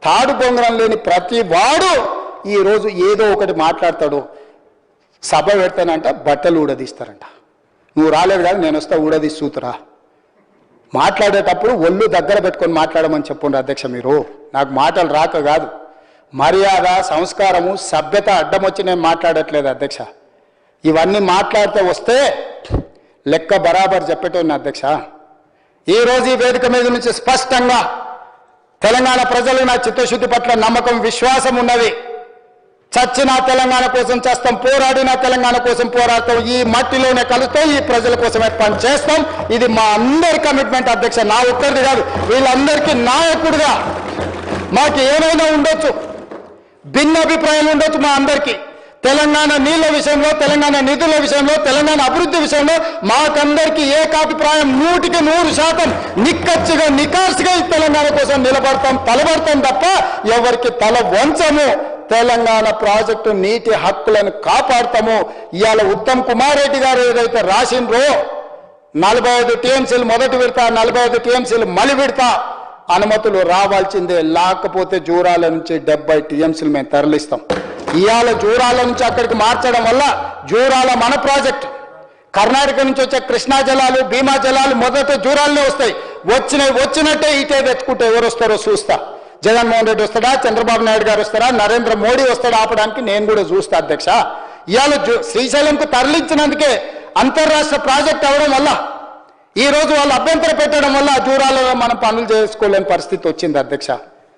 తాడు బొంగరం లేని ప్రతి వాడు ఈరోజు ఏదో ఒకటి మాట్లాడతాడు. సభ పెడతానంట బట్టలు ఊడదీస్తారంట. నువ్వు రాలేదు కాదు, నేను వస్తా ఊడదీసి చూతురా. మాట్లాడేటప్పుడు ఒళ్ళు దగ్గర పెట్టుకొని మాట్లాడమని చెప్పుండ్రు అధ్యక్ష. మీరు నాకు మాటలు రాక కాదు, మర్యాద సంస్కారము సభ్యత అడ్డం వచ్చి నేను మాట్లాడట్లేదు అధ్యక్ష. ఇవన్నీ మాట్లాడితే వస్తే లెక్క బరాబర్ చెప్పేటోని అధ్యక్ష. ఈరోజు ఈ వేదిక మీద నుంచి స్పష్టంగా తెలంగాణ ప్రజలు నా చిత్తశుద్ధి పట్ల నమ్మకం విశ్వాసం ఉన్నది. చచ్చిన తెలంగాణ కోసం చేస్తాం, పోరాడిన తెలంగాణ కోసం పోరాడతాం, ఈ మట్టిలోనే కలుస్తాం, ఈ ప్రజల కోసమే పని చేస్తాం. ఇది మా అందరి కమిట్మెంట్ అధ్యక్ష, నా ఒక్కరిది కాదు. వీళ్ళందరికీ నాయకుడిగా మాకు ఏమైనా ఉండొచ్చు, భిన్నాభిప్రాయాలు ఉండొచ్చు మా అందరికీ. తెలంగాణ నీళ్ల విషయంలో, తెలంగాణ నిధుల విషయంలో, తెలంగాణ అభివృద్ధి విషయంలో మాకందరికీ ఏకాభిప్రాయం 100% నిక్కచ్చిగా నికార్సుగా ఈ తెలంగాణ కోసం నిలబడతాం, తలబడతాం తప్ప ఎవరికి తల వంచము. తెలంగాణ ప్రాజెక్టు నీటి హక్కులను కాపాడతాము. ఇవాళ ఉత్తమ్ కుమార్ రెడ్డి గారు ఏదైతే రాసిండ్రో 45 టీఎంసీలు మొదటి విడత, 45 టీఎంసీలు మలి విడత అనుమతులు రావాల్సిందే. లేకపోతే జూరాల నుంచి 70 టీఎంసీలు మేము తరలిస్తాం. ఇవాళ జూరాల నుంచి అక్కడికి మార్చడం వల్ల జూరాల మన ప్రాజెక్ట్, కర్ణాటక నుంచి వచ్చే కృష్ణా జలాలు, భీమా జలాలు మొదట జూరాలనే వస్తాయి. వచ్చినట్టే ఇటే తెచ్చుకుంటే ఎవరు వస్తారో చూస్తా. జగన్మోహన్ రెడ్డి వస్తాడా, చంద్రబాబు నాయుడు గారు వస్తారా, నరేంద్ర మోడీ వస్తాడా ఆపడానికి నేను కూడా చూస్తా అధ్యక్ష. ఇవాళ శ్రీశైలంకు తరలించినందుకే అంతర్రాష్ట్ర ప్రాజెక్ట్ అవడం వల్ల ఈరోజు వాళ్ళు అభ్యంతరం పెట్టడం వల్ల జూరాలలో మనం పనులు చేసుకోలేని పరిస్థితి వచ్చింది అధ్యక్ష.